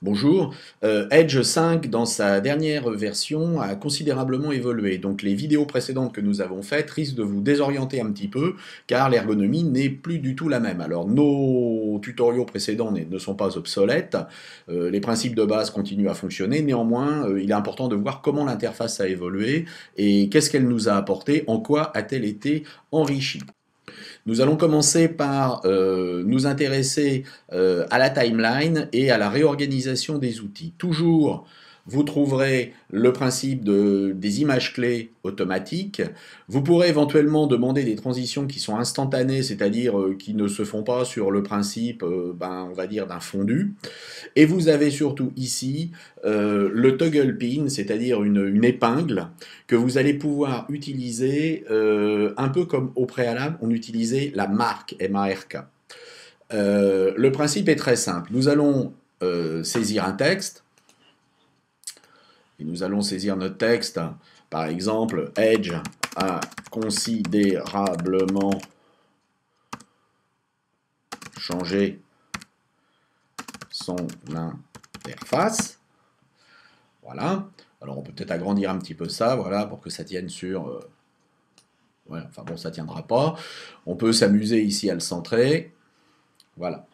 Bonjour. Edge 5, dans sa dernière version, a considérablement évolué. Donc les vidéos précédentes que nous avons faites risquent de vous désorienter un petit peu, car l'ergonomie n'est plus du tout la même. Alors nos tutoriaux précédents ne sont pas obsolètes, les principes de base continuent à fonctionner, néanmoins il est important de voir comment l'interface a évolué et qu'est-ce qu'elle nous a apporté, en quoi a-t-elle été enrichie. Nous allons commencer par nous intéresser à la timeline et à la réorganisation des outils. Toujours, vous trouverez le principe des images clés automatiques. Vous pourrez éventuellement demander des transitions qui sont instantanées, c'est-à-dire qui ne se font pas sur le principe, on va dire, d'un fondu. Et vous avez surtout ici le toggle pin, c'est-à-dire une épingle que vous allez pouvoir utiliser un peu comme au préalable, on utilisait la marque MARK. Le principe est très simple. Nous allons saisir un texte, et nous allons saisir notre texte, par exemple, Edge a considérablement changé son interface. Voilà. Alors on peut peut-être agrandir un petit peu ça, voilà, pour que ça tienne sur... ouais, enfin bon, ça tiendra pas. On peut s'amuser ici à le centrer. Voilà.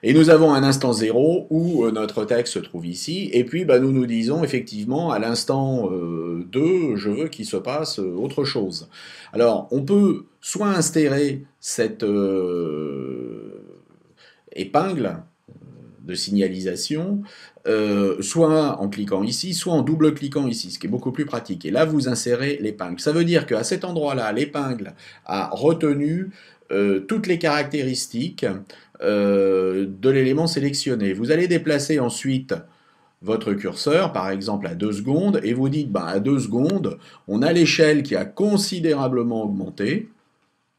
Et nous avons un instant 0 où notre texte se trouve ici, et puis nous nous disons effectivement à l'instant 2, je veux qu'il se passe autre chose. Alors on peut soit insérer cette épingle de signalisation, soit en cliquant ici, soit en double-cliquant ici, ce qui est beaucoup plus pratique. Et là, vous insérez l'épingle. Ça veut dire qu'à cet endroit-là, l'épingle a retenu toutes les caractéristiques de l'élément sélectionné. Vous allez déplacer ensuite votre curseur, par exemple à 2 secondes, et vous dites, à 2 secondes, on a l'échelle qui a considérablement augmenté,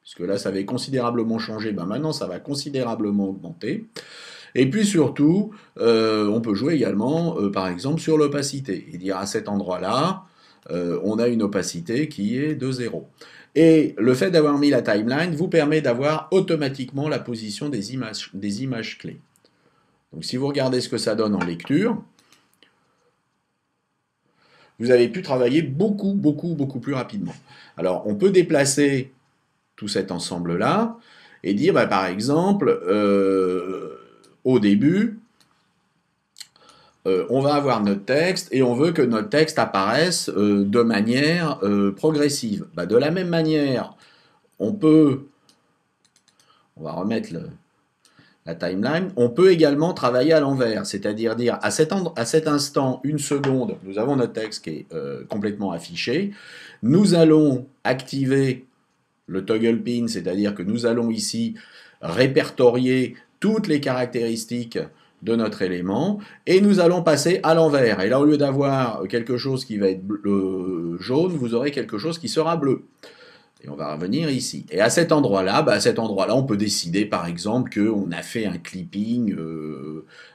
puisque là, ça avait considérablement changé, maintenant, ça va considérablement augmenter. Et puis surtout, on peut jouer également, par exemple, sur l'opacité, et dire à cet endroit-là, on a une opacité qui est de 0. Et le fait d'avoir mis la timeline vous permet d'avoir automatiquement la position des images clés. Donc si vous regardez ce que ça donne en lecture, vous avez pu travailler beaucoup plus rapidement. Alors on peut déplacer tout cet ensemble-là et dire, par exemple, au début, on va avoir notre texte et on veut que notre texte apparaisse de manière progressive. De la même manière, on va remettre la timeline, on peut également travailler à l'envers, c'est-à-dire dire à cet instant, 1 seconde, nous avons notre texte qui est complètement affiché, nous allons activer le toggle pin, c'est-à-dire que nous allons ici répertorier toutes les caractéristiques de notre élément, et nous allons passer à l'envers. Et là, au lieu d'avoir quelque chose qui va être jaune, vous aurez quelque chose qui sera bleu. Et on va revenir ici. Et à cet endroit-là, on peut décider, par exemple, qu'on a fait un clipping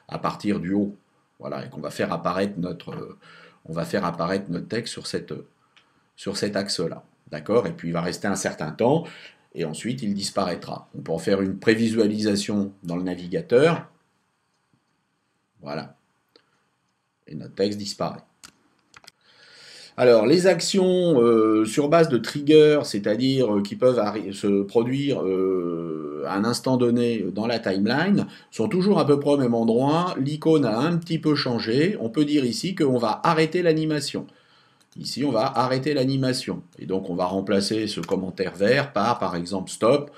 à partir du haut. Voilà, et qu'on va faire apparaître on va faire apparaître notre texte sur cet axe-là. D'accord? Et puis il va rester un certain temps, et ensuite il disparaîtra. On peut en faire une prévisualisation dans le navigateur. Voilà. Et notre texte disparaît. Alors, les actions sur base de triggers, c'est-à-dire qui peuvent se produire à un instant donné dans la timeline, sont toujours à peu près au même endroit. L'icône a un petit peu changé. On peut dire ici qu'on va arrêter l'animation. Ici, on va arrêter l'animation. Et donc, on va remplacer ce commentaire vert par exemple, stop,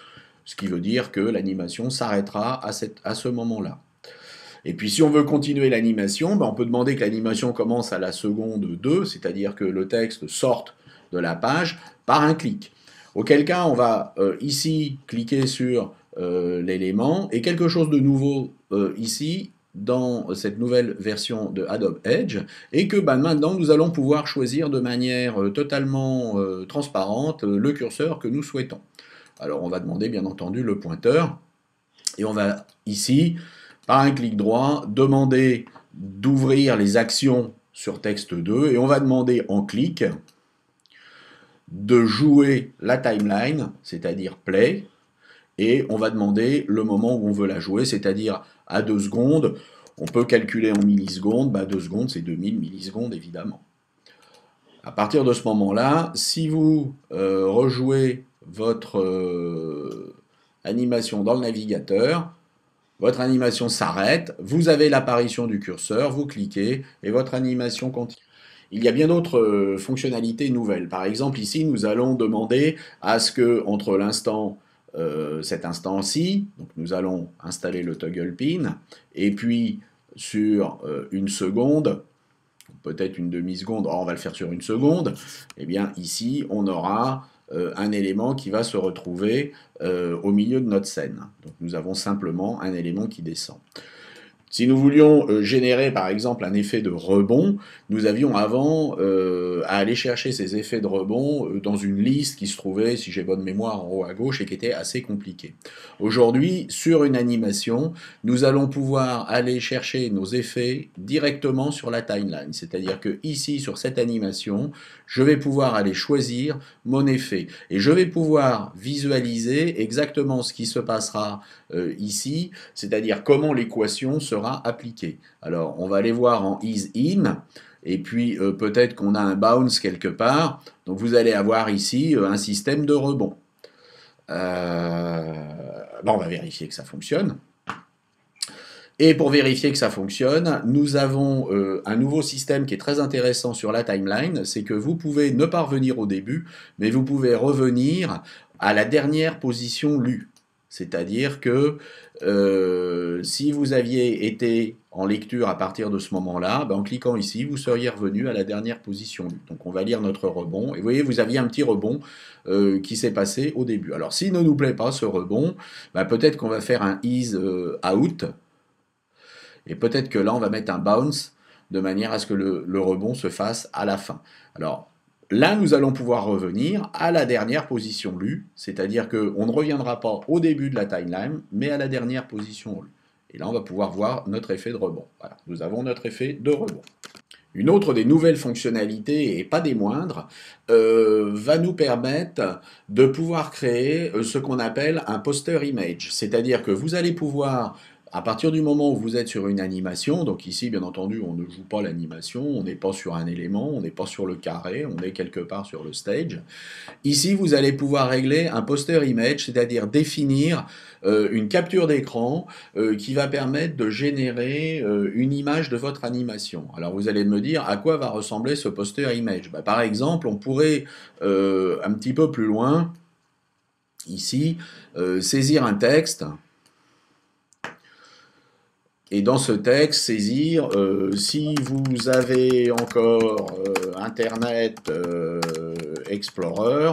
ce qui veut dire que l'animation s'arrêtera à ce moment-là. Et puis si on veut continuer l'animation, on peut demander que l'animation commence à la seconde 2, c'est-à-dire que le texte sorte de la page par un clic. Auquel cas, on va ici cliquer sur l'élément, et quelque chose de nouveau ici, dans cette nouvelle version de Adobe Edge, et que maintenant nous allons pouvoir choisir de manière totalement transparente le curseur que nous souhaitons. Alors on va demander bien entendu le pointeur, et on va ici, par un clic droit, demander d'ouvrir les actions sur texte 2, et on va demander en clic de jouer la timeline, c'est-à-dire play, et on va demander le moment où on veut la jouer, c'est-à-dire à 2 secondes. On peut calculer en millisecondes, 2 secondes c'est 2000 millisecondes évidemment. À partir de ce moment-là, si vous rejouez votre animation dans le navigateur, votre animation s'arrête, vous avez l'apparition du curseur, vous cliquez et votre animation continue. Il y a bien d'autres fonctionnalités nouvelles. Par exemple, ici, nous allons demander à ce que, entre cet instant-ci, donc nous allons installer le toggle pin, et puis sur une seconde, peut-être une demi-seconde, on va le faire sur une seconde, et bien ici, on aura un élément qui va se retrouver au milieu de notre scène. Donc nous avons simplement un élément qui descend. Si nous voulions générer par exemple un effet de rebond, nous avions avant à aller chercher ces effets de rebond dans une liste qui se trouvait, si j'ai bonne mémoire, en haut à gauche et qui était assez compliquée. Aujourd'hui, sur une animation, nous allons pouvoir aller chercher nos effets directement sur la timeline. C'est-à-dire que ici, sur cette animation, je vais pouvoir aller choisir mon effet. Et je vais pouvoir visualiser exactement ce qui se passera ici, c'est-à-dire comment l'équation sera appliquée. Alors, on va aller voir en is in, et puis peut-être qu'on a un bounce quelque part, donc vous allez avoir ici un système de rebond. On va vérifier que ça fonctionne. Et pour vérifier que ça fonctionne, nous avons un nouveau système qui est très intéressant sur la timeline, c'est que vous pouvez ne pas revenir au début, mais vous pouvez revenir à la dernière position lue. C'est-à-dire que si vous aviez été en lecture à partir de ce moment-là, en cliquant ici, vous seriez revenu à la dernière position lue. Donc on va lire notre rebond. Et vous voyez, vous aviez un petit rebond qui s'est passé au début. Alors s'il ne nous plaît pas ce rebond, peut-être qu'on va faire un is out. Et peut-être que là, on va mettre un bounce de manière à ce que le rebond se fasse à la fin. Alors, là, nous allons pouvoir revenir à la dernière position lue, c'est-à-dire qu'on ne reviendra pas au début de la timeline, mais à la dernière position lue. Et là, on va pouvoir voir notre effet de rebond. Voilà, nous avons notre effet de rebond. Une autre des nouvelles fonctionnalités, et pas des moindres, va nous permettre de pouvoir créer ce qu'on appelle un poster image. C'est-à-dire que vous allez pouvoir, à partir du moment où vous êtes sur une animation, donc ici bien entendu on ne joue pas l'animation, on n'est pas sur un élément, on n'est pas sur le carré, on est quelque part sur le stage. Ici vous allez pouvoir régler un poster image, c'est-à-dire définir une capture d'écran qui va permettre de générer une image de votre animation. Alors vous allez me dire à quoi va ressembler ce poster image. Par exemple, on pourrait un petit peu plus loin, ici, saisir un texte. Et dans ce texte, saisir, si vous avez encore Internet Explorer,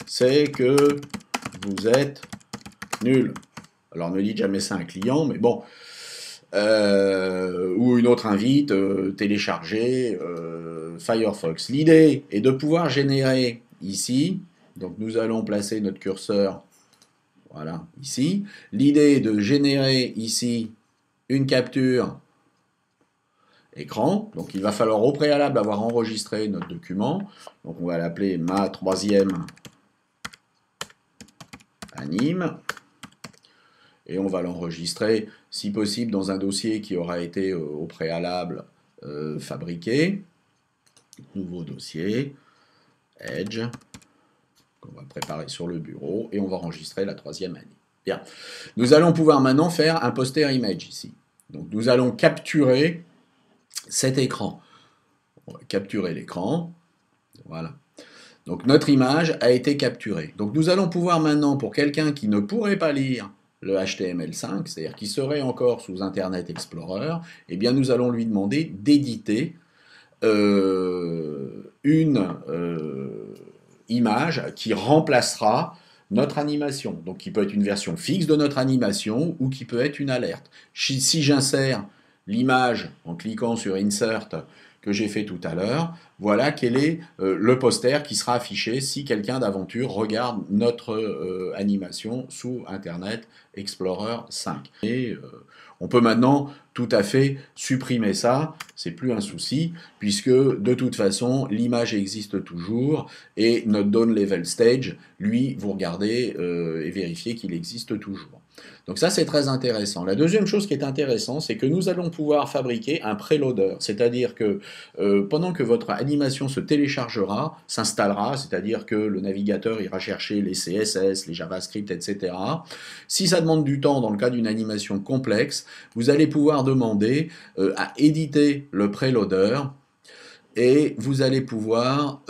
c'est que vous êtes nul. Alors ne dites jamais ça à un client, mais bon. Ou une autre invite, télécharger Firefox. L'idée est de pouvoir générer ici, donc nous allons placer notre curseur voilà, ici. L'idée est de générer ici une capture écran. Donc il va falloir au préalable avoir enregistré notre document. Donc on va l'appeler ma troisième anime. Et on va l'enregistrer, si possible, dans un dossier qui aura été au préalable fabriqué. Nouveau dossier, Edge. On va préparer sur le bureau et on va enregistrer la troisième année. Bien. Nous allons pouvoir maintenant faire un poster image ici. Donc nous allons capturer cet écran. On va capturer l'écran. Voilà. Donc notre image a été capturée. Donc nous allons pouvoir maintenant, pour quelqu'un qui ne pourrait pas lire le HTML5, c'est-à-dire qui serait encore sous Internet Explorer, eh bien nous allons lui demander d'éditer une image qui remplacera notre animation. Donc qui peut être une version fixe de notre animation ou qui peut être une alerte. Si j'insère l'image en cliquant sur Insert que j'ai fait tout à l'heure, voilà quel est le poster qui sera affiché si quelqu'un d'aventure regarde notre animation sous Internet Explorer 5. Et on peut maintenant tout à fait supprimer ça, c'est plus un souci, puisque de toute façon l'image existe toujours et notre Down Level Stage, lui, vous regardez et vérifiez qu'il existe toujours. Donc ça, c'est très intéressant. La deuxième chose qui est intéressante, c'est que nous allons pouvoir fabriquer un préloader. C'est-à-dire que pendant que votre animation se téléchargera, s'installera, c'est-à-dire que le navigateur ira chercher les CSS, les JavaScript, etc. Si ça demande du temps dans le cas d'une animation complexe, vous allez pouvoir demander à éditer le préloader et vous allez pouvoir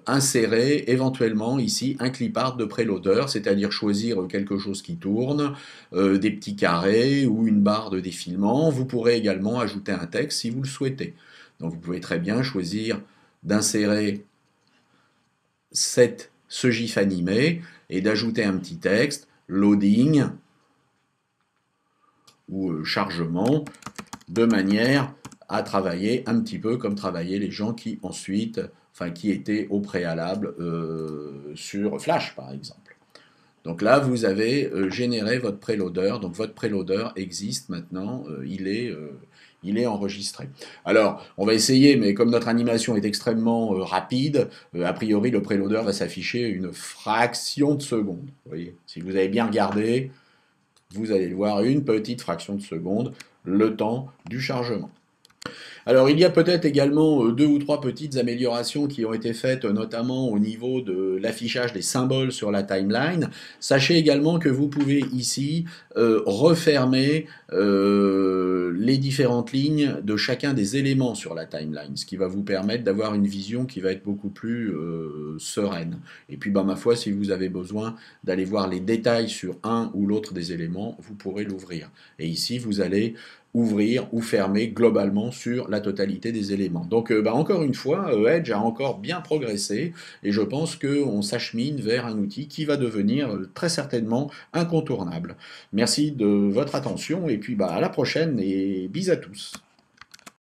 insérer éventuellement ici un clipart de préloader, c'est-à-dire choisir quelque chose qui tourne, des petits carrés ou une barre de défilement. Vous pourrez également ajouter un texte si vous le souhaitez. Donc vous pouvez très bien choisir d'insérer ce GIF animé et d'ajouter un petit texte, loading ou chargement, de manière à travailler un petit peu comme travaillaient les gens qui ensuite, enfin qui étaient au préalable sur Flash par exemple. Donc là, vous avez généré votre préloader. Donc votre préloader existe maintenant, il est enregistré. Alors, on va essayer, mais comme notre animation est extrêmement rapide, a priori, le préloader va s'afficher une fraction de seconde. Vous voyez, si vous avez bien regardé, vous allez le voir, une petite fraction de seconde, le temps du chargement. Alors, il y a peut-être également deux ou trois petites améliorations qui ont été faites, notamment au niveau de l'affichage des symboles sur la timeline. Sachez également que vous pouvez ici refermer les différentes lignes de chacun des éléments sur la timeline, ce qui va vous permettre d'avoir une vision qui va être beaucoup plus sereine. Et puis, ma foi, si vous avez besoin d'aller voir les détails sur un ou l'autre des éléments, vous pourrez l'ouvrir. Et ici, vous allez ouvrir ou fermer globalement sur la totalité des éléments. Donc encore une fois, Edge a encore bien progressé et je pense qu'on s'achemine vers un outil qui va devenir très certainement incontournable. Merci de votre attention et puis à la prochaine et bis à tous.